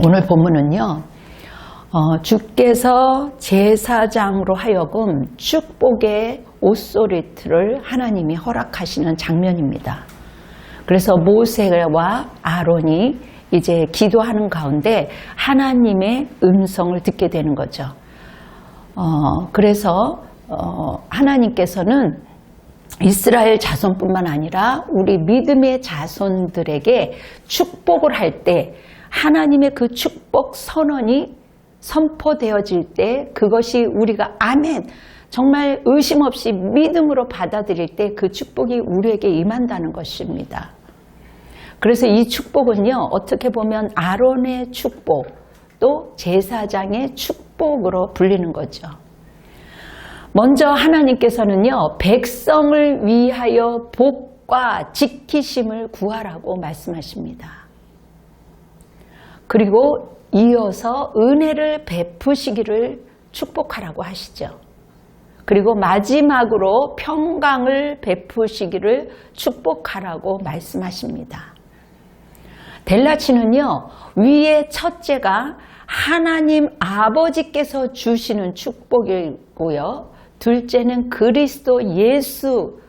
오늘 본문은요, 주께서 제사장으로 하여금 축복의 옷소리틀을 하나님이 허락하시는 장면입니다. 그래서 모세와 아론이 이제 기도하는 가운데 하나님의 음성을 듣게 되는 거죠. 그래서 하나님께서는 이스라엘 자손뿐만 아니라 우리 믿음의 자손들에게 축복을 할 때 하나님의 그 축복 선언이 선포되어질 때 그것이 우리가 아멘, 정말 의심 없이 믿음으로 받아들일 때 그 축복이 우리에게 임한다는 것입니다. 그래서 이 축복은요, 어떻게 보면 아론의 축복, 또 제사장의 축복으로 불리는 거죠. 먼저 하나님께서는요, 백성을 위하여 복과 지키심을 구하라고 말씀하십니다. 그리고 이어서 은혜를 베푸시기를 축복하라고 하시죠. 그리고 마지막으로 평강을 베푸시기를 축복하라고 말씀하십니다. 델라치는요, 위의 첫째가 하나님 아버지께서 주시는 축복이고요, 둘째는 그리스도 예수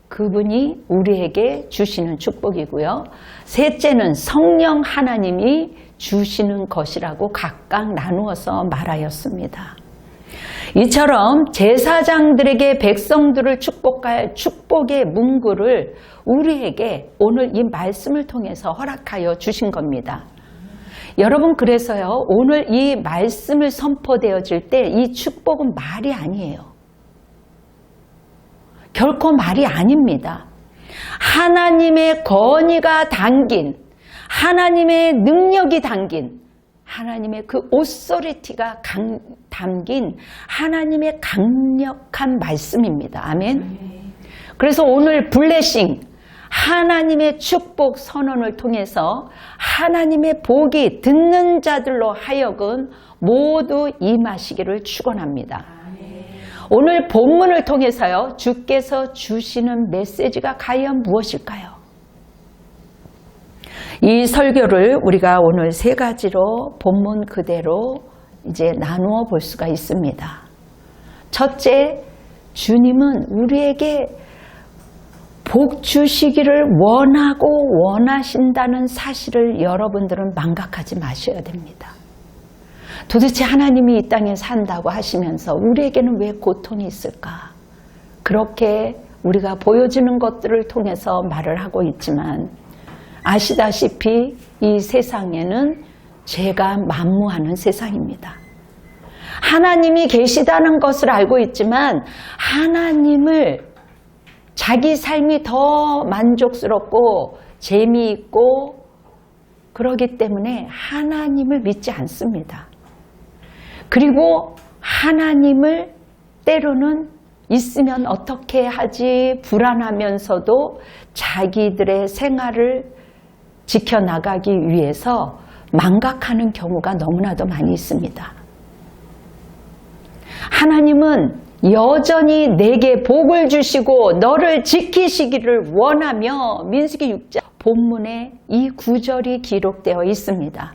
그분이 우리에게 주시는 축복이고요, 셋째는 성령 하나님이 주시는 것이라고 각각 나누어서 말하였습니다. 이처럼 제사장들에게 백성들을 축복할 축복의 문구를 우리에게 오늘 이 말씀을 통해서 허락하여 주신 겁니다. 여러분, 그래서요, 오늘 이 말씀을 선포되어질 때 이 축복은 말이 아니에요. 결코 말이 아닙니다. 하나님의 권위가 담긴, 하나님의 능력이 담긴, 하나님의 그 오소리티가 담긴 하나님의 강력한 말씀입니다. 아멘. 그래서 오늘 블레싱, 하나님의 축복 선언을 통해서 하나님의 복이 듣는 자들로 하여금 모두 임하시기를 축원합니다. 오늘 본문을 통해서요, 주께서 주시는 메시지가 과연 무엇일까요? 이 설교를 우리가 오늘 세 가지로 본문 그대로 이제 나누어 볼 수가 있습니다. 첫째, 주님은 우리에게 복 주시기를 원하고 원하신다는 사실을 여러분들은 망각하지 마셔야 됩니다. 도대체 하나님이 이 땅에 산다고 하시면서 우리에게는 왜 고통이 있을까? 그렇게 우리가 보여주는 것들을 통해서 말을 하고 있지만 아시다시피 이 세상에는 죄가 만무하는 세상입니다. 하나님이 계시다는 것을 알고 있지만 하나님을 자기 삶이 더 만족스럽고 재미있고 그러기 때문에 하나님을 믿지 않습니다. 그리고 하나님을 때로는 있으면 어떻게 하지 불안하면서도 자기들의 생활을 지켜나가기 위해서 망각하는 경우가 너무나도 많이 있습니다. 하나님은 여전히 내게 복을 주시고 너를 지키시기를 원하며 민수기 6장 본문에 이 구절이 기록되어 있습니다.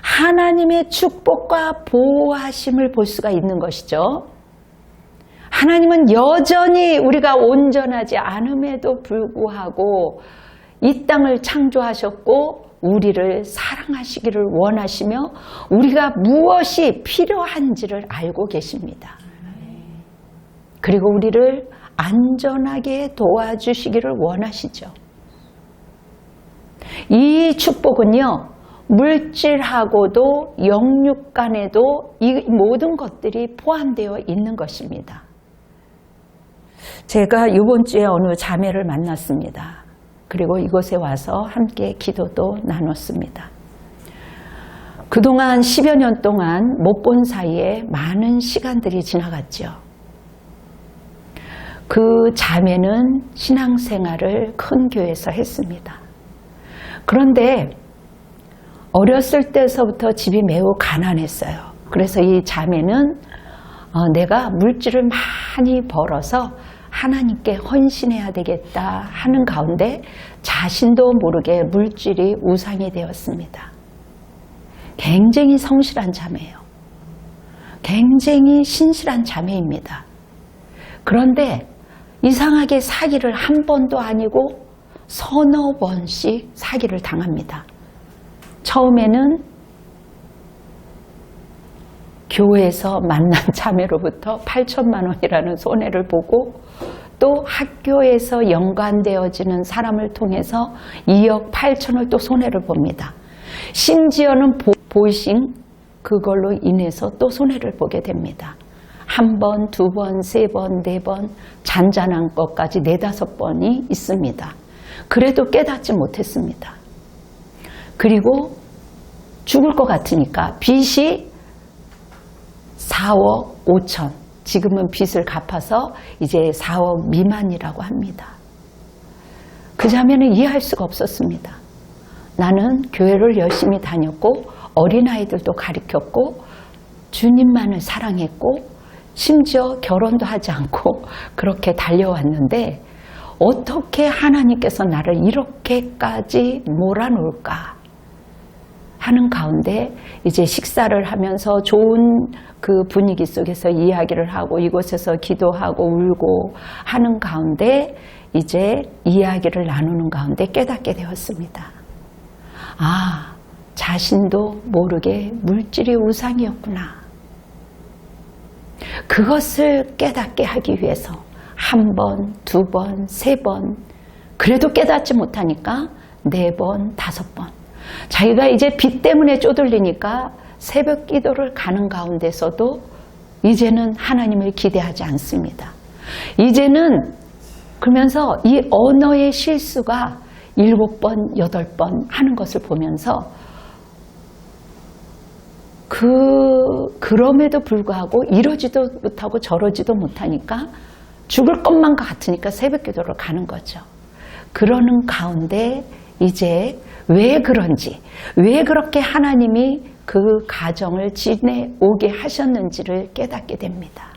하나님의 축복과 보호하심을 볼 수가 있는 것이죠. 하나님은 여전히 우리가 온전하지 않음에도 불구하고 이 땅을 창조하셨고 우리를 사랑하시기를 원하시며 우리가 무엇이 필요한지를 알고 계십니다. 그리고 우리를 안전하게 도와주시기를 원하시죠. 이 축복은요, 물질하고도 영육간에도 이 모든 것들이 포함되어 있는 것입니다. 제가 이번 주에 어느 자매를 만났습니다. 그리고 이곳에 와서 함께 기도도 나눴습니다. 그동안 10여 년 동안 못 본 사이에 많은 시간들이 지나갔죠. 그 자매는 신앙생활을 큰 교회에서 했습니다. 그런데 어렸을 때서부터 집이 매우 가난했어요. 그래서 이 자매는 내가 물질을 많이 벌어서 하나님께 헌신해야 되겠다 하는 가운데 자신도 모르게 물질이 우상이 되었습니다. 굉장히 성실한 자매예요. 굉장히 신실한 자매입니다. 그런데 이상하게 사기를 한 번도 아니고 서너 번씩 사기를 당합니다. 처음에는 교회에서 만난 자매로부터 8천만 원이라는 손해를 보고 또 학교에서 연관되어지는 사람을 통해서 2억 8천을 또 손해를 봅니다. 심지어는 보이싱 그걸로 인해서 또 손해를 보게 됩니다. 한 번, 두 번, 세 번, 네 번 잔잔한 것까지 4-5번이 있습니다. 그래도 깨닫지 못했습니다. 그리고 죽을 것 같으니까 빚이 4억 5천, 지금은 빚을 갚아서 이제 4억 미만이라고 합니다. 그 자매는 이해할 수가 없었습니다. 나는 교회를 열심히 다녔고 어린아이들도 가르쳤고 주님만을 사랑했고 심지어 결혼도 하지 않고 그렇게 달려왔는데 어떻게 하나님께서 나를 이렇게까지 몰아놓을까 하는 가운데 이제 식사를 하면서 좋은 그 분위기 속에서 이야기를 하고 이곳에서 기도하고 울고 하는 가운데 이제 이야기를 나누는 가운데 깨닫게 되었습니다. 아, 자신도 모르게 물질이 우상이었구나. 그것을 깨닫게 하기 위해서 한 번, 두 번, 세 번, 그래도 깨닫지 못하니까 4번, 5번. 자기가 이제 빚 때문에 쪼들리니까 새벽 기도를 가는 가운데서도 이제는 하나님을 기대하지 않습니다. 이제는 그러면서 이 언어의 실수가 7번, 8번 하는 것을 보면서 그럼에도 불구하고 이러지도 못하고 저러지도 못하니까 죽을 것만 같으니까 새벽 기도를 가는 거죠. 그러는 가운데 이제 왜 그런지, 왜 그렇게 하나님이 그 가정을 지내오게 하셨는지를 깨닫게 됩니다.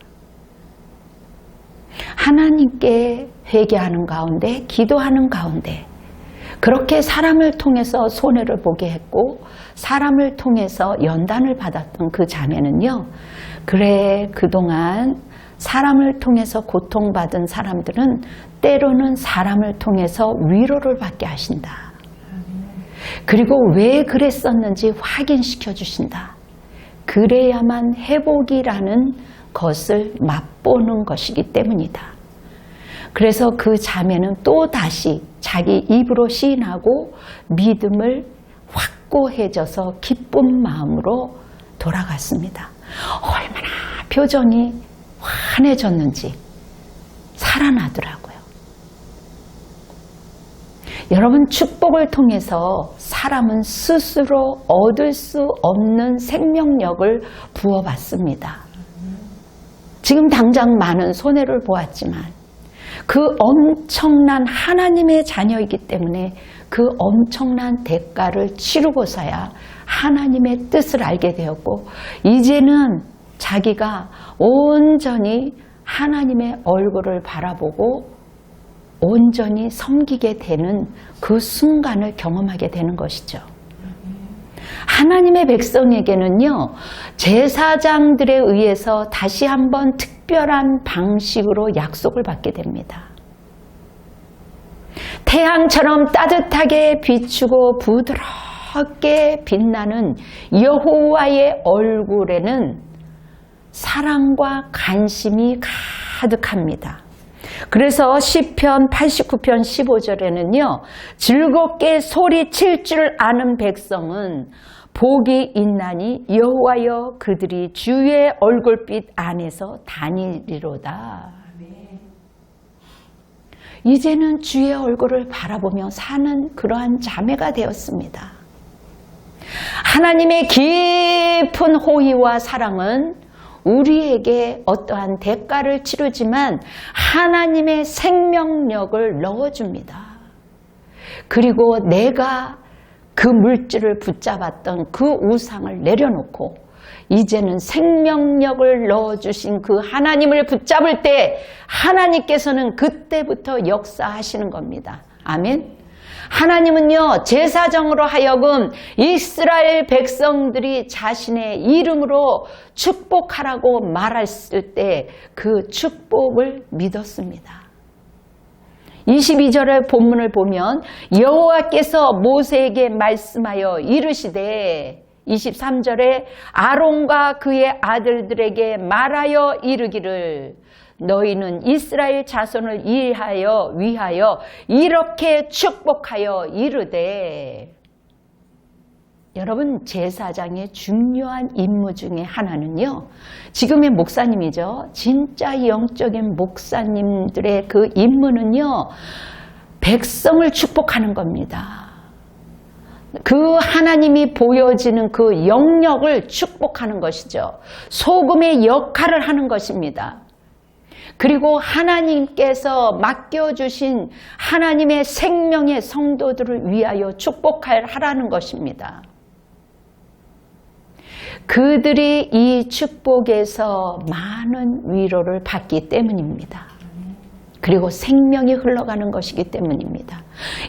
하나님께 회개하는 가운데, 기도하는 가운데 그렇게 사람을 통해서 손해를 보게 했고 사람을 통해서 연단을 받았던 그 자매는요. 그래, 그동안 사람을 통해서 고통받은 사람들은 때로는 사람을 통해서 위로를 받게 하신다. 그리고 왜 그랬었는지 확인시켜 주신다. 그래야만 회복이라는 것을 맛보는 것이기 때문이다. 그래서 그 자매는 또다시 자기 입으로 시인하고 믿음을 확고해져서 기쁜 마음으로 돌아갔습니다. 얼마나 표정이 환해졌는지 살아나더라고요. 여러분, 축복을 통해서 사람은 스스로 얻을 수 없는 생명력을 부어받습니다. 지금 당장 많은 손해를 보았지만 그 엄청난 하나님의 자녀이기 때문에 그 엄청난 대가를 치르고서야 하나님의 뜻을 알게 되었고 이제는 자기가 온전히 하나님의 얼굴을 바라보고 온전히 섬기게 되는 그 순간을 경험하게 되는 것이죠. 하나님의 백성에게는요, 제사장들에 의해서 다시 한번 특별한 방식으로 약속을 받게 됩니다. 태양처럼 따뜻하게 비추고 부드럽게 빛나는 여호와의 얼굴에는 사랑과 관심이 가득합니다. 그래서 시편 89편 15절에는요. 즐겁게 소리칠 줄 아는 백성은 복이 있나니 여호와여 그들이 주의 얼굴빛 안에서 다니리로다. 이제는 주의 얼굴을 바라보며 사는 그러한 자매가 되었습니다. 하나님의 깊은 호의와 사랑은 우리에게 어떠한 대가를 치르지만 하나님의 생명력을 넣어줍니다. 그리고 내가 그 물질을 붙잡았던 그 우상을 내려놓고 이제는 생명력을 넣어주신 그 하나님을 붙잡을 때 하나님께서는 그때부터 역사하시는 겁니다. 아멘. 하나님은요, 제사장으로 하여금 이스라엘 백성들이 자신의 이름으로 축복하라고 말했을 때 그 축복을 믿었습니다. 22절의 본문을 보면 여호와께서 모세에게 말씀하여 이르시되 23절에 아론과 그의 아들들에게 말하여 이르기를 너희는 이스라엘 자손을 위하여 이렇게 축복하여 이르되 여러분 제사장의 중요한 임무 중에 하나는요. 지금의 목사님이죠. 진짜 영적인 목사님들의 그 임무는요. 백성을 축복하는 겁니다. 그 하나님이 보여지는 그 영역을 축복하는 것이죠. 소금의 역할을 하는 것입니다. 그리고 하나님께서 맡겨주신 하나님의 생명의 성도들을 위하여 축복하라는 것입니다. 그들이 이 축복에서 많은 위로를 받기 때문입니다. 그리고 생명이 흘러가는 것이기 때문입니다.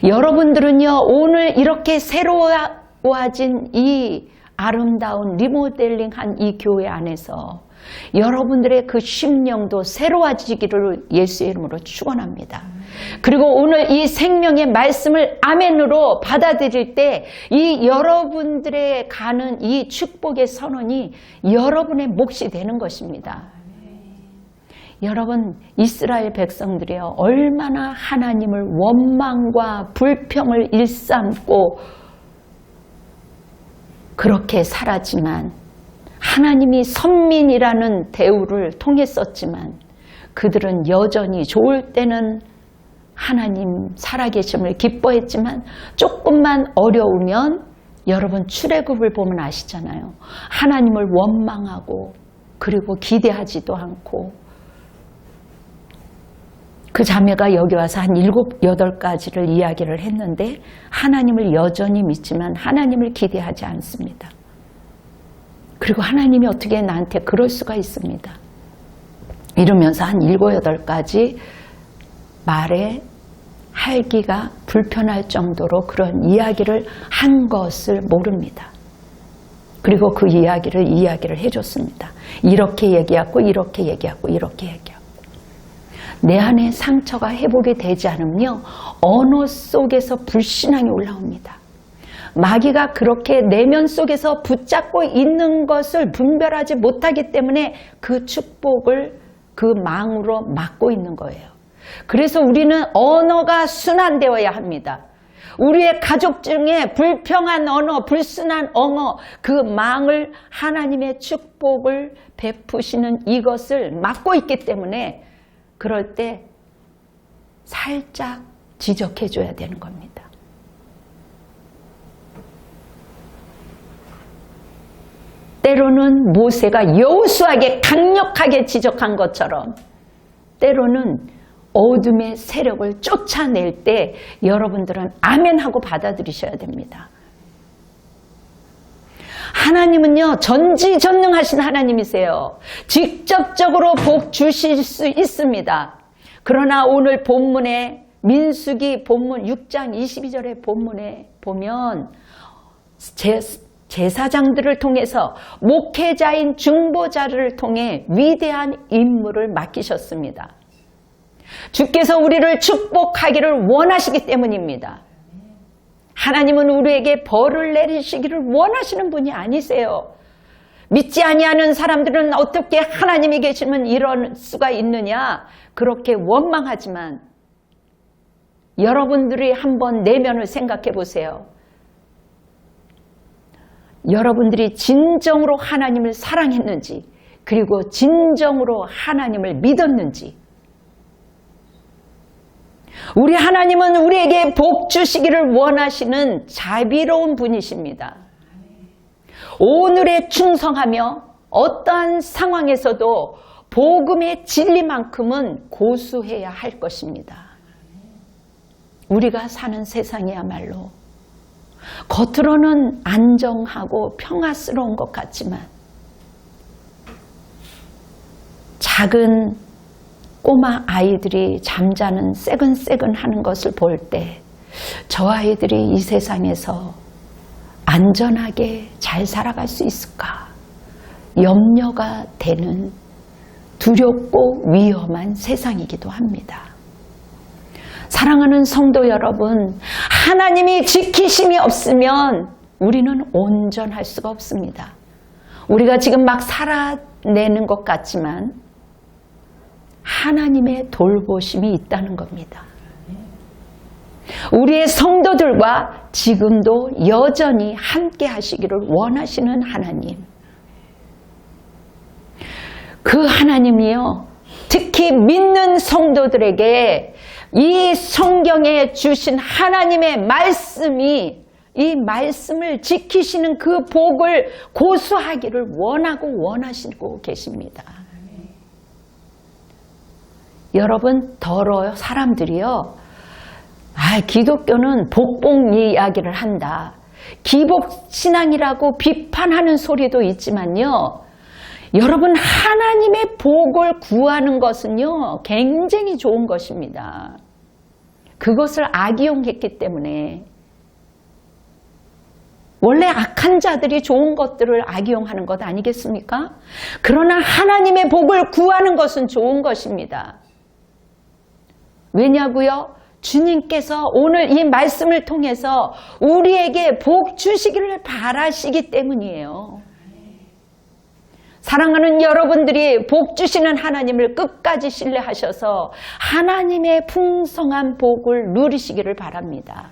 여러분들은요, 오늘 이렇게 새로워진 이 아름다운 리모델링한 이 교회 안에서 여러분들의 그 심령도 새로워지기를 예수의 이름으로 축원합니다. 그리고 오늘 이 생명의 말씀을 아멘으로 받아들일 때 이 여러분들의 가는 이 축복의 선언이 여러분의 몫이 되는 것입니다. 여러분 이스라엘 백성들이요 얼마나 하나님을 원망과 불평을 일삼고 그렇게 살았지만 하나님이 선민이라는 대우를 통했었지만 그들은 여전히 좋을 때는 하나님 살아계심을 기뻐했지만 조금만 어려우면 여러분 출애굽을 보면 아시잖아요. 하나님을 원망하고 그리고 기대하지도 않고 그 자매가 여기 와서 한 7, 8가지를 이야기를 했는데 하나님을 여전히 믿지만 하나님을 기대하지 않습니다. 그리고 하나님이 어떻게 나한테 그럴 수가 있습니다. 이러면서 한 7, 8가지 말에 할기가 불편할 정도로 그런 이야기를 한 것을 모릅니다. 그리고 그 이야기를 해줬습니다. 이렇게 얘기하고 이렇게 얘기하고 이렇게 얘기하고 내 안에 상처가 회복이 되지 않으면요 언어 속에서 불신앙이 올라옵니다. 마귀가 그렇게 내면 속에서 붙잡고 있는 것을 분별하지 못하기 때문에 그 축복을 그 망으로 막고 있는 거예요. 그래서 우리는 언어가 순환되어야 합니다. 우리의 가족 중에 불평한 언어, 불순한 언어, 그 망을 하나님의 축복을 베푸시는 이것을 막고 있기 때문에 그럴 때 살짝 지적해 줘야 되는 겁니다. 때로는 모세가 여호수아에게 강력하게 지적한 것처럼 때로는 어둠의 세력을 쫓아낼 때 여러분들은 아멘하고 받아들이셔야 됩니다. 하나님은요 전지전능하신 하나님이세요. 직접적으로 복 주실 수 있습니다. 그러나 오늘 본문에 민수기 본문 6장 22절의 본문에 보면 제사장들을 통해서 목회자인 중보자를 통해 위대한 임무를 맡기셨습니다. 주께서 우리를 축복하기를 원하시기 때문입니다. 하나님은 우리에게 벌을 내리시기를 원하시는 분이 아니세요. 믿지 아니하는 사람들은 어떻게 하나님이 계시면 이럴 수가 있느냐 그렇게 원망하지만 여러분들이 한번 내면을 생각해 보세요. 여러분들이 진정으로 하나님을 사랑했는지 그리고 진정으로 하나님을 믿었는지 우리 하나님은 우리에게 복 주시기를 원하시는 자비로운 분이십니다. 오늘에 충성하며 어떠한 상황에서도 복음의 진리만큼은 고수해야 할 것입니다. 우리가 사는 세상이야말로 겉으로는 안정하고 평화스러운 것 같지만 작은 꼬마 아이들이 잠자는 새근새근 하는 것을 볼 때 저 아이들이 이 세상에서 안전하게 잘 살아갈 수 있을까? 염려가 되는 두렵고 위험한 세상이기도 합니다. 사랑하는 성도 여러분, 하나님이 지키심이 없으면 우리는 온전할 수가 없습니다. 우리가 지금 막 살아내는 것 같지만 하나님의 돌보심이 있다는 겁니다. 우리의 성도들과 지금도 여전히 함께 하시기를 원하시는 하나님. 그 하나님이요, 특히 믿는 성도들에게 이 성경에 주신 하나님의 말씀이, 이 말씀을 지키시는 그 복을 고수하기를 원하고 원하시고 계십니다. 여러분, 사람들이요, 기독교는 복복 이야기를 한다. 기복신앙이라고 비판하는 소리도 있지만요, 여러분, 하나님의 복을 구하는 것은요, 굉장히 좋은 것입니다. 그것을 악이용했기 때문에, 원래 악한 자들이 좋은 것들을 악이용하는 것 아니겠습니까? 그러나 하나님의 복을 구하는 것은 좋은 것입니다. 왜냐고요? 주님께서 오늘 이 말씀을 통해서 우리에게 복 주시기를 바라시기 때문이에요. 사랑하는 여러분들이 복 주시는 하나님을 끝까지 신뢰하셔서 하나님의 풍성한 복을 누리시기를 바랍니다.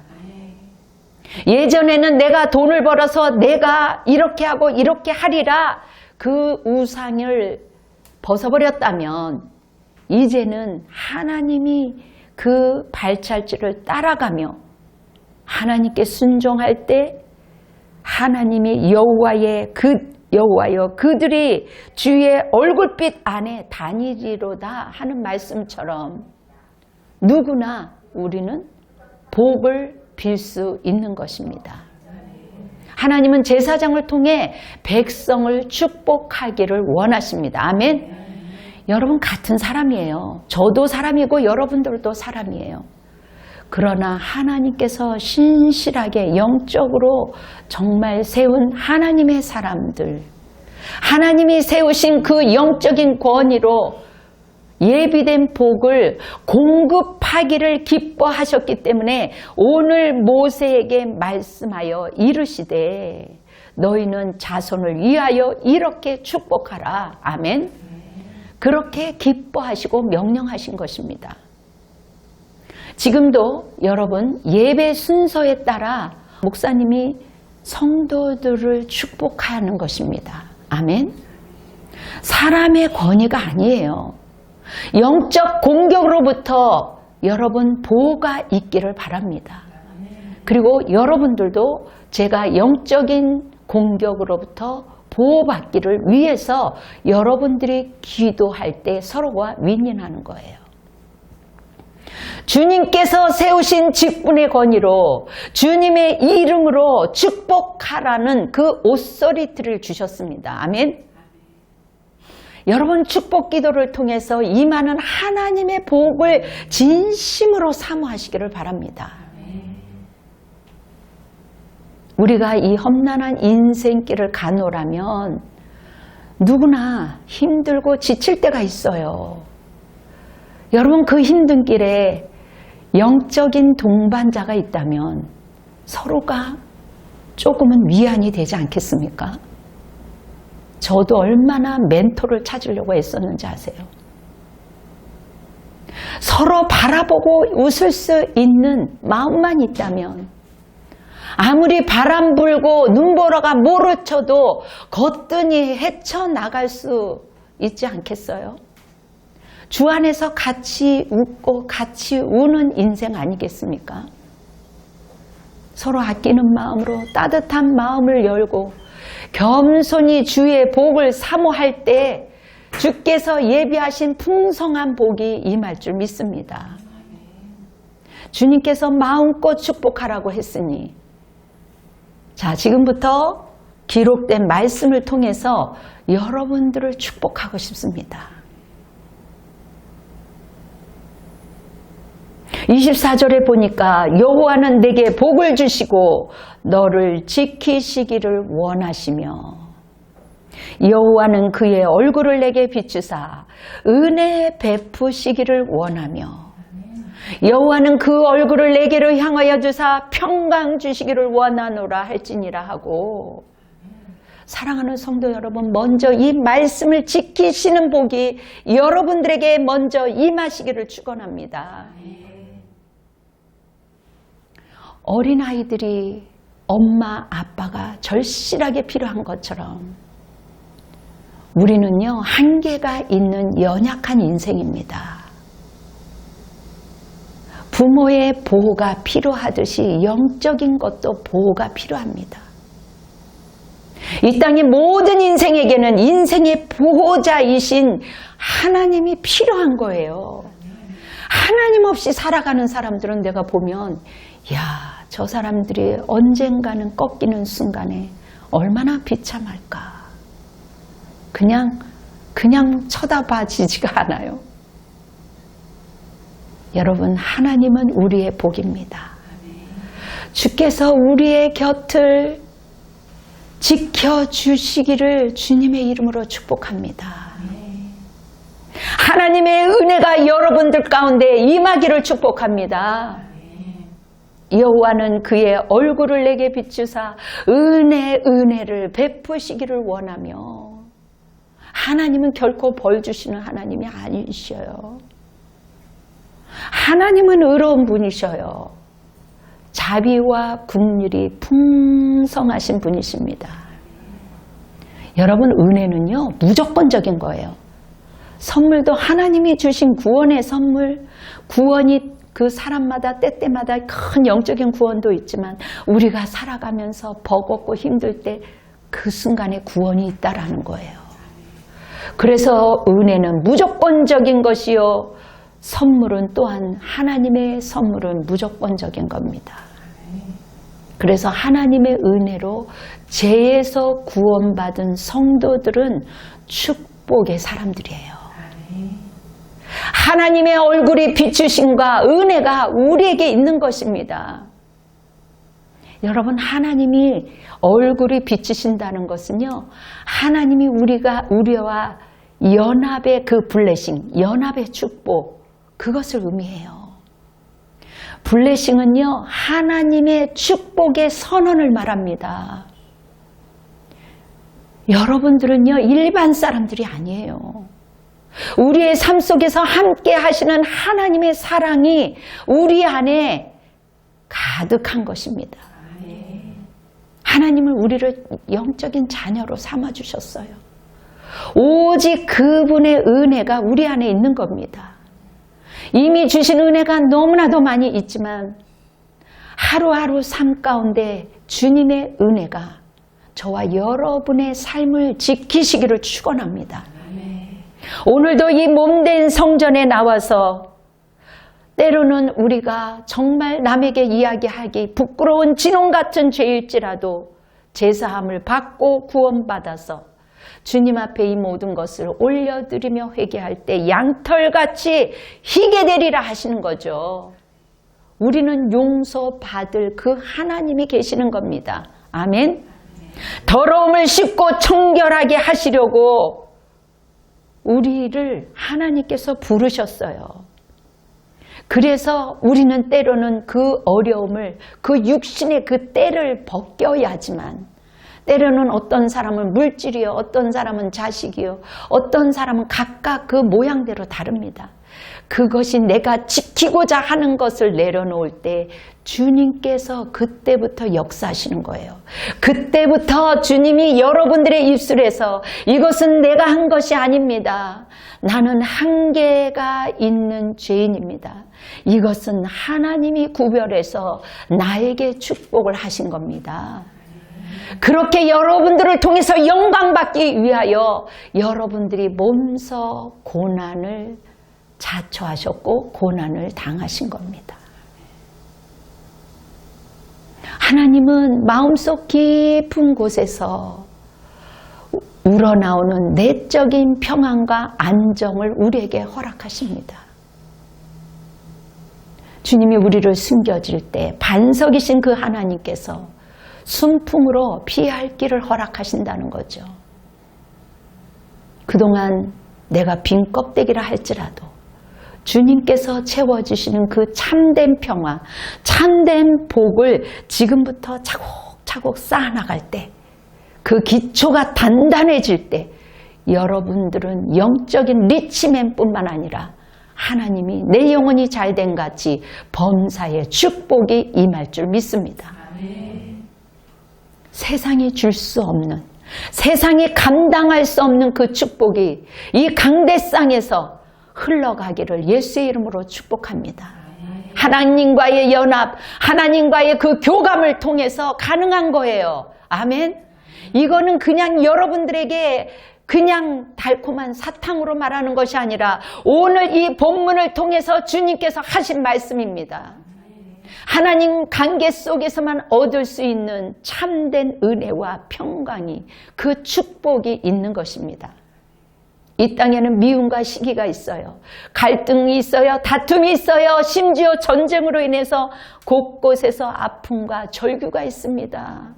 예전에는 내가 돈을 벌어서 내가 이렇게 하고 이렇게 하리라, 그 우상을 벗어버렸다면 이제는 하나님이 그 발찰지를 따라가며 하나님께 순종할 때 하나님의 여호와여 그들이 주의 얼굴빛 안에 다니리로다 하는 말씀처럼 누구나 우리는 복을 빌 수 있는 것입니다. 하나님은 제사장을 통해 백성을 축복하기를 원하십니다. 아멘. 여러분, 같은 사람이에요. 저도 사람이고 여러분들도 사람이에요. 그러나 하나님께서 신실하게 영적으로 정말 세운 하나님의 사람들, 하나님이 세우신 그 영적인 권위로 예비된 복을 공급하기를 기뻐하셨기 때문에 오늘 모세에게 말씀하여 이르시되 너희는 자손을 위하여 이렇게 축복하라. 아멘. 그렇게 기뻐하시고 명령하신 것입니다. 지금도 여러분, 예배 순서에 따라 목사님이 성도들을 축복하는 것입니다. 아멘. 사람의 권위가 아니에요. 영적 공격으로부터 여러분 보호가 있기를 바랍니다. 그리고 여러분들도 제가 영적인 공격으로부터 보호받기를 위해서 여러분들이 기도할 때 서로가 윈윈하는 거예요. 주님께서 세우신 직분의 권위로 주님의 이름으로 축복하라는 그 옷소리들을 주셨습니다. 아멘. 여러분, 축복 기도를 통해서 임하는 하나님의 복을 진심으로 사모하시기를 바랍니다. 우리가 이 험난한 인생길을 가노라면 누구나 힘들고 지칠 때가 있어요. 여러분, 그 힘든 길에 영적인 동반자가 있다면 서로가 조금은 위안이 되지 않겠습니까? 저도 얼마나 멘토를 찾으려고 애썼는지 아세요? 서로 바라보고 웃을 수 있는 마음만 있다면 아무리 바람 불고 눈보라가 몰아쳐도 거뜬히 헤쳐나갈 수 있지 않겠어요? 주 안에서 같이 웃고 같이 우는 인생 아니겠습니까? 서로 아끼는 마음으로 따뜻한 마음을 열고 겸손히 주의 복을 사모할 때 주께서 예비하신 풍성한 복이 임할 줄 믿습니다. 주님께서 마음껏 축복하라고 했으니, 자, 지금부터 기록된 말씀을 통해서 여러분들을 축복하고 싶습니다. 24절에 보니까 여호와는 내게 복을 주시고 너를 지키시기를 원하시며 여호와는 그의 얼굴을 내게 비추사 은혜 베푸시기를 원하며 여호와는 그 얼굴을 내게로 향하여 주사 평강 주시기를 원하노라 할지니라 하고, 사랑하는 성도 여러분, 먼저 이 말씀을 지키시는 복이 여러분들에게 먼저 임하시기를 축원합니다. 어린아이들이 엄마 아빠가 절실하게 필요한 것처럼 우리는요, 한계가 있는 연약한 인생입니다. 부모의 보호가 필요하듯이 영적인 것도 보호가 필요합니다. 이 땅의 모든 인생에게는 인생의 보호자이신 하나님이 필요한 거예요. 하나님 없이 살아가는 사람들은 내가 보면, 야, 저 사람들이 언젠가는 꺾이는 순간에 얼마나 비참할까. 그냥 쳐다봐지지가 않아요. 여러분, 하나님은 우리의 복입니다. 주께서 우리의 곁을 지켜주시기를 주님의 이름으로 축복합니다. 하나님의 은혜가 여러분들 가운데 임하기를 축복합니다. 여호와는 그의 얼굴을 내게 비추사 은혜를 베푸시기를 원하며, 하나님은 결코 벌 주시는 하나님이 아니셔요. 하나님은 의로운 분이셔요. 자비와 긍휼이 풍성하신 분이십니다. 여러분, 은혜는요, 무조건적인 거예요. 선물도 하나님이 주신 구원의 선물, 구원이 그 사람마다 때때마다 큰 영적인 구원도 있지만 우리가 살아가면서 버겁고 힘들 때 그 순간에 구원이 있다라는 거예요. 그래서 은혜는 무조건적인 것이요, 선물은 또한 하나님의 선물은 무조건적인 겁니다. 그래서 하나님의 은혜로 죄에서 구원받은 성도들은 축복의 사람들이에요. 하나님의 얼굴이 비추심과 은혜가 우리에게 있는 것입니다. 여러분, 하나님이 얼굴이 비추신다는 것은요, 하나님이 우리와 연합의 그 블레싱, 연합의 축복, 그것을 의미해요. 블레싱은요, 하나님의 축복의 선언을 말합니다. 여러분들은요, 일반 사람들이 아니에요. 우리의 삶 속에서 함께 하시는 하나님의 사랑이 우리 안에 가득한 것입니다. 하나님은 우리를 영적인 자녀로 삼아주셨어요. 오직 그분의 은혜가 우리 안에 있는 겁니다. 이미 주신 은혜가 너무나도 많이 있지만 하루하루 삶 가운데 주님의 은혜가 저와 여러분의 삶을 지키시기를 축원합니다. 오늘도 이 몸된 성전에 나와서 때로는 우리가 정말 남에게 이야기하기 부끄러운 진홍 같은 죄일지라도 제사함을 받고 구원받아서 주님 앞에 이 모든 것을 올려드리며 회개할 때 양털같이 희게 되리라 하시는 거죠. 우리는 용서받을 그 하나님이 계시는 겁니다. 아멘. 더러움을 씻고 청결하게 하시려고 우리를 하나님께서 부르셨어요. 그래서 우리는 때로는 그 어려움을, 그 육신의 그 때를 벗겨야지만, 때로는 어떤 사람은 물질이요, 어떤 사람은 자식이요, 어떤 사람은 각각 그 모양대로 다릅니다. 그것이 내가 지키고자 하는 것을 내려놓을 때 주님께서 그때부터 역사하시는 거예요. 그때부터 주님이 여러분들의 입술에서 이것은 내가 한 것이 아닙니다. 나는 한계가 있는 죄인입니다. 이것은 하나님이 구별해서 나에게 축복을 하신 겁니다. 그렇게 여러분들을 통해서 영광받기 위하여 여러분들이 몸소 고난을 자초하셨고 고난을 당하신 겁니다. 하나님은 마음속 깊은 곳에서 우러나오는 내적인 평안과 안정을 우리에게 허락하십니다. 주님이 우리를 숨겨질 때 반석이신 그 하나님께서 순풍으로 피할 길을 허락하신다는 거죠. 그동안 내가 빈 껍데기라 할지라도 주님께서 채워주시는 그 참된 평화, 참된 복을 지금부터 차곡차곡 쌓아나갈 때, 그 기초가 단단해질 때 여러분들은 영적인 리치맨뿐만 아니라 하나님이 내 영혼이 잘된 같이 범사의 축복이 임할 줄 믿습니다. 세상이 줄 수 없는, 세상이 감당할 수 없는 그 축복이 이 강대상에서 흘러가기를 예수의 이름으로 축복합니다. 하나님과의 연합, 하나님과의 그 교감을 통해서 가능한 거예요. 아멘. 이거는 그냥 여러분들에게 그냥 달콤한 사탕으로 말하는 것이 아니라 오늘 이 본문을 통해서 주님께서 하신 말씀입니다. 하나님 관계 속에서만 얻을 수 있는 참된 은혜와 평강이, 그 축복이 있는 것입니다. 이 땅에는 미움과 시기가 있어요. 갈등이 있어요. 다툼이 있어요. 심지어 전쟁으로 인해서 곳곳에서 아픔과 절규가 있습니다.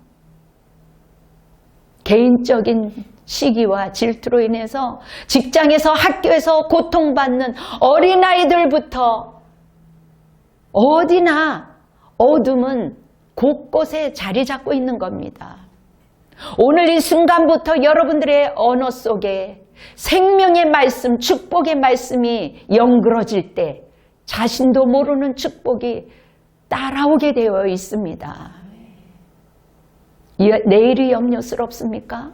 개인적인 시기와 질투로 인해서 직장에서, 학교에서 고통받는 어린아이들부터 어디나 어둠은 곳곳에 자리 잡고 있는 겁니다. 오늘 이 순간부터 여러분들의 언어 속에 생명의 말씀, 축복의 말씀이 연그러질 때 자신도 모르는 축복이 따라오게 되어 있습니다. 내일이 염려스럽습니까?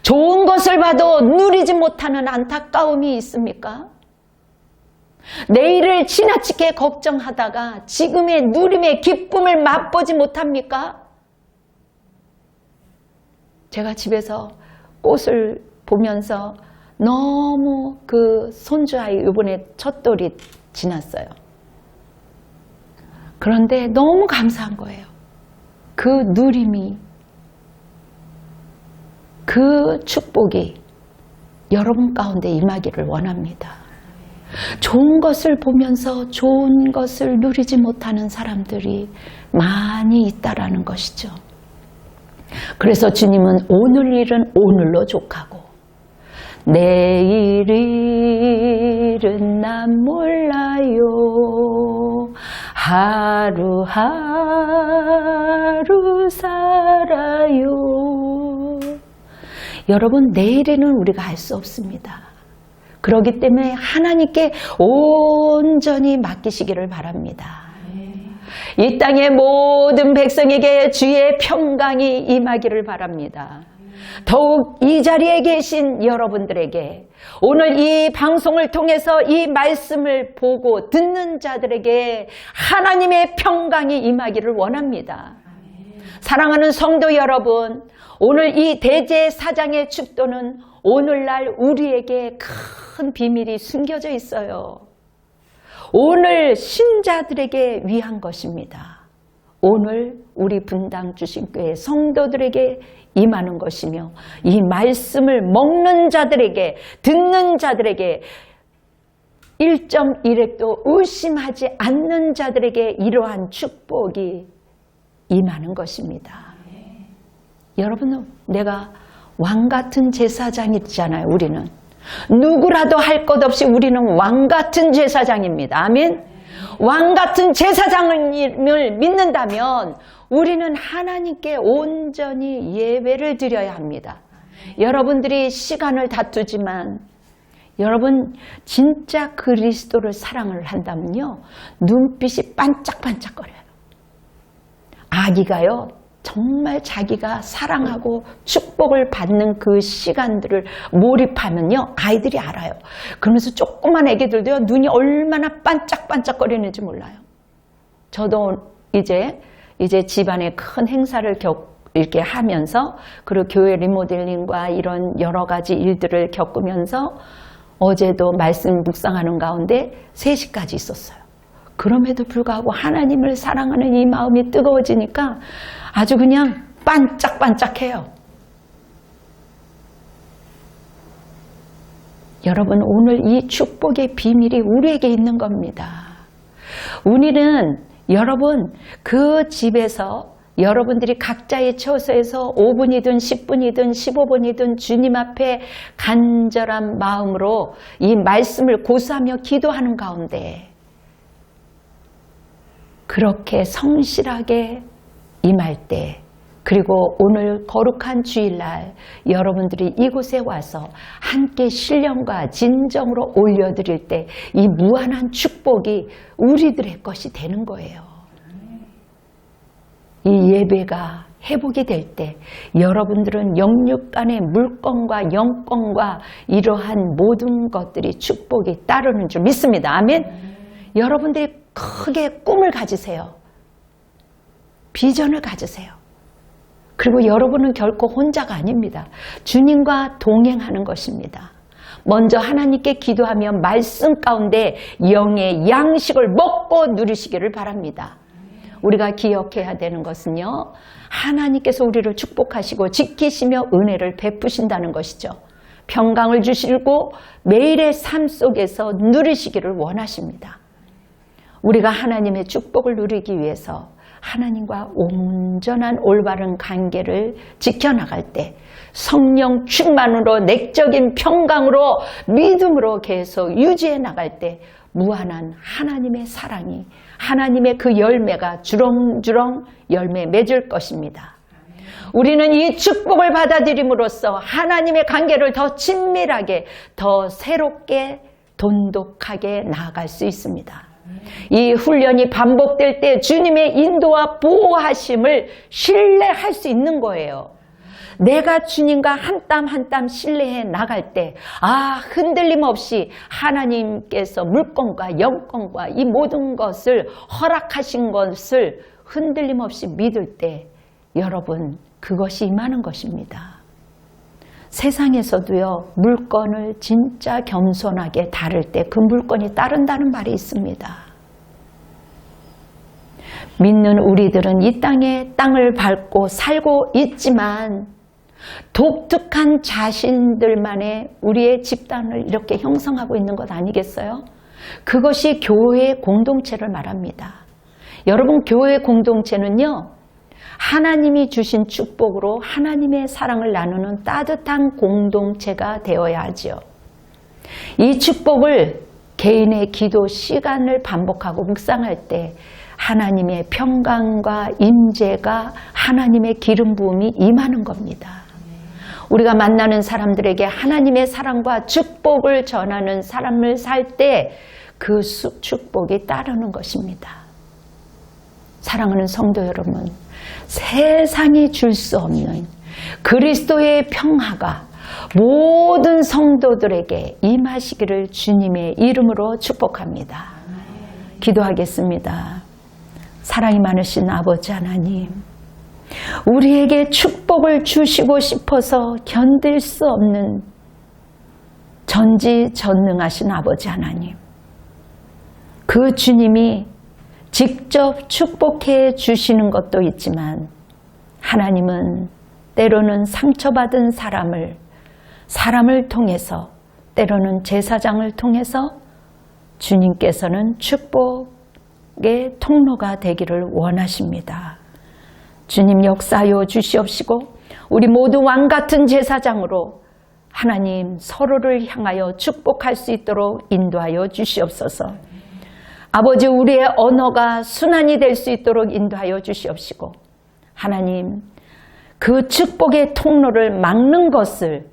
좋은 것을 봐도 누리지 못하는 안타까움이 있습니까? 내일을 지나치게 걱정하다가 지금의 누림의 기쁨을 맛보지 못합니까? 제가 집에서 꽃을 보면서 너무 그 손주아이 이번에 첫돌이 지났어요. 그런데 너무 감사한 거예요. 그 누림이, 그 축복이 여러분 가운데 임하기를 원합니다. 좋은 것을 보면서 좋은 것을 누리지 못하는 사람들이 많이 있다라는 것이죠. 그래서 주님은 오늘 일은 오늘로 족하고 내일 일은 난 몰라요. 하루하루 살아요. 여러분, 내일에는 우리가 알 수 없습니다. 그렇기 때문에 하나님께 온전히 맡기시기를 바랍니다. 이 땅의 모든 백성에게 주의 평강이 임하기를 바랍니다. 더욱 이 자리에 계신 여러분들에게, 오늘 이 방송을 통해서 이 말씀을 보고 듣는 자들에게 하나님의 평강이 임하기를 원합니다. 사랑하는 성도 여러분, 오늘 이 대제사장의 축도는 오늘날 우리에게 큰 비밀이 숨겨져 있어요. 오늘 신자들에게 위한 것입니다. 오늘 우리 분당 주신교회 성도들에게 임하는 것이며, 이 말씀을 먹는 자들에게, 듣는 자들에게 1.1핵도 의심하지 않는 자들에게 이러한 축복이 임하는 것입니다. 여러분, 내가 왕같은 제사장이잖아요. 우리는 누구라도 할 것 없이 우리는 왕같은 제사장입니다. 아멘. 왕같은 제사장을 믿는다면 우리는 하나님께 온전히 예배를 드려야 합니다. 여러분들이 시간을 다투지만, 여러분 진짜 그리스도를 사랑을 한다면요, 눈빛이 반짝반짝거려요. 아기가요, 정말 자기가 사랑하고 축복을 받는 그 시간들을 몰입하면요, 아이들이 알아요. 그러면서 조그만 애기들도요, 눈이 얼마나 반짝반짝거리는지 몰라요. 저도 이제 집안에 큰 행사를 이렇게 하면서, 그리고 교회 리모델링과 이런 여러 가지 일들을 겪으면서 어제도 말씀 묵상하는 가운데 3시까지 있었어요. 그럼에도 불구하고 하나님을 사랑하는 이 마음이 뜨거워지니까 아주 그냥 반짝반짝해요. 여러분, 오늘 이 축복의 비밀이 우리에게 있는 겁니다. 우리는 여러분 그 집에서 여러분들이 각자의 처소에서 5분이든 10분이든 15분이든 주님 앞에 간절한 마음으로 이 말씀을 고수하며 기도하는 가운데 그렇게 성실하게 임할 때, 그리고 오늘 거룩한 주일날 여러분들이 이곳에 와서 함께 신령과 진정으로 올려드릴 때 이 무한한 축복이 우리들의 것이 되는 거예요. 이 예배가 회복이 될 때 여러분들은 영육간의 물건과 영권과 이러한 모든 것들이 축복이 따르는 줄 믿습니다. 아멘. 여러분들이 크게 꿈을 가지세요. 비전을 가지세요. 그리고 여러분은 결코 혼자가 아닙니다. 주님과 동행하는 것입니다. 먼저 하나님께 기도하며 말씀 가운데 영의 양식을 먹고 누리시기를 바랍니다. 우리가 기억해야 되는 것은요, 하나님께서 우리를 축복하시고 지키시며 은혜를 베푸신다는 것이죠. 평강을 주시고 매일의 삶 속에서 누리시기를 원하십니다. 우리가 하나님의 축복을 누리기 위해서 하나님과 온전한 올바른 관계를 지켜나갈 때 성령 충만으로 내적인 평강으로 믿음으로 계속 유지해 나갈 때 무한한 하나님의 사랑이, 하나님의 그 열매가 주렁주렁 열매 맺을 것입니다. 우리는 이 축복을 받아들임으로써 하나님의 관계를 더 친밀하게, 더 새롭게, 돈독하게 나아갈 수 있습니다. 이 훈련이 반복될 때 주님의 인도와 보호하심을 신뢰할 수 있는 거예요. 내가 주님과 한 땀 한 땀 신뢰해 나갈 때, 흔들림 없이 하나님께서 물건과 영권과 이 모든 것을 허락하신 것을 흔들림 없이 믿을 때 여러분, 그것이 임하는 것입니다. 세상에서도요, 물건을 진짜 겸손하게 다룰 때 그 물건이 따른다는 말이 있습니다. 믿는 우리들은 이 땅을 밟고 살고 있지만 독특한 자신들만의 우리의 집단을 이렇게 형성하고 있는 것 아니겠어요? 그것이 교회의 공동체를 말합니다. 여러분, 교회의 공동체는요, 하나님이 주신 축복으로 하나님의 사랑을 나누는 따뜻한 공동체가 되어야 하죠. 이 축복을 개인의 기도 시간을 반복하고 묵상할 때 하나님의 평강과 임재가, 하나님의 기름 부음이 임하는 겁니다. 우리가 만나는 사람들에게 하나님의 사랑과 축복을 전하는 삶을 살 때 그 축복이 따르는 것입니다. 사랑하는 성도 여러분, 세상이 줄 수 없는 그리스도의 평화가 모든 성도들에게 임하시기를 주님의 이름으로 축복합니다. 기도하겠습니다. 사랑이 많으신 아버지 하나님, 우리에게 축복을 주시고 싶어서 견딜 수 없는 전지전능하신 아버지 하나님, 그 주님이 직접 축복해 주시는 것도 있지만 하나님은 때로는 상처받은 사람을 통해서, 때로는 제사장을 통해서 주님께서는 축복의 통로가 되기를 원하십니다. 주님, 역사하여 주시옵시고 우리 모두 왕같은 제사장으로 하나님 서로를 향하여 축복할 수 있도록 인도하여 주시옵소서. 아버지, 우리의 언어가 순환이 될 수 있도록 인도하여 주시옵시고 하나님, 그 축복의 통로를 막는 것을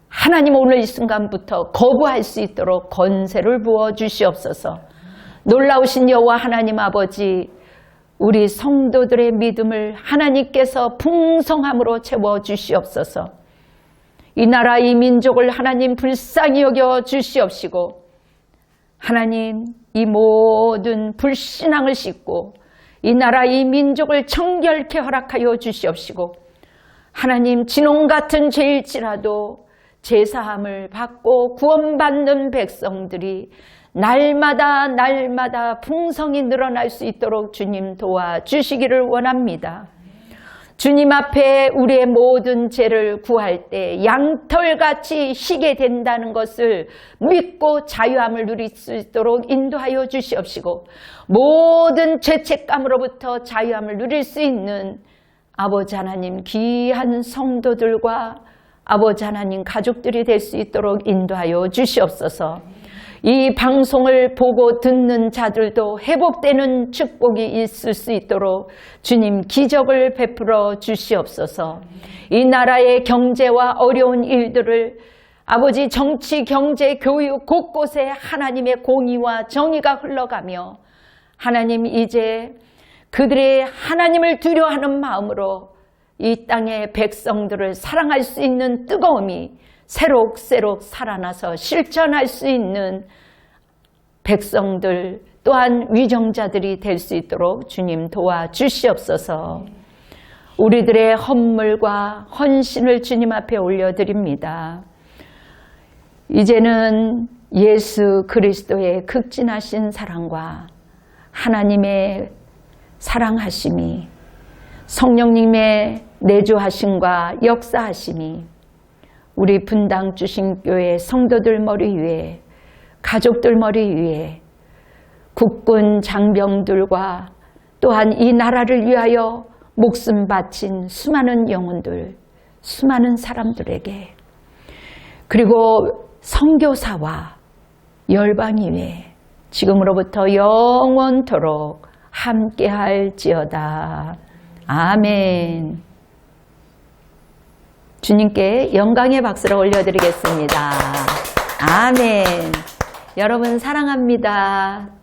하나님 오늘 이 순간부터 거부할 수 있도록 권세를 부어 주시옵소서. 놀라우신 여호와 하나님 아버지, 우리 성도들의 믿음을 하나님께서 풍성함으로 채워 주시옵소서. 이 나라 이 민족을 하나님 불쌍히 여겨 주시옵시고 하나님, 이 모든 불신앙을 씻고 이 나라 이 민족을 정결케 허락하여 주시옵시고 하나님, 진홍 같은 죄일지라도 제사함을 받고 구원받는 백성들이 날마다 풍성이 늘어날 수 있도록 주님 도와주시기를 원합니다. 주님 앞에 우리의 모든 죄를 구할 때 양털같이 희게 된다는 것을 믿고 자유함을 누릴 수 있도록 인도하여 주시옵시고, 모든 죄책감으로부터 자유함을 누릴 수 있는 아버지 하나님 귀한 성도들과 아버지 하나님 가족들이 될 수 있도록 인도하여 주시옵소서. 이 방송을 보고 듣는 자들도 회복되는 축복이 있을 수 있도록 주님 기적을 베풀어 주시옵소서. 이 나라의 경제와 어려운 일들을 아버지 정치, 경제, 교육 곳곳에 하나님의 공의와 정의가 흘러가며 하나님 이제 그들의 하나님을 두려워하는 마음으로 이 땅의 백성들을 사랑할 수 있는 뜨거움이 새록새록 살아나서 실천할 수 있는 백성들 또한 위정자들이 될 수 있도록 주님 도와주시옵소서. 우리들의 헌물과 헌신을 주님 앞에 올려드립니다. 이제는 예수 그리스도의 극진하신 사랑과 하나님의 사랑하심이, 성령님의 내주하심과 역사하심이 우리 분당 주신교회 성도들 머리 위에, 가족들 머리 위에, 국군 장병들과 또한 이 나라를 위하여 목숨 바친 수많은 영혼들, 수많은 사람들에게, 그리고 선교사와 열방 위에 지금으로부터 영원토록 함께할지어다. 아멘. 주님께 영광의 박수를 올려드리겠습니다. 아멘. 여러분 사랑합니다.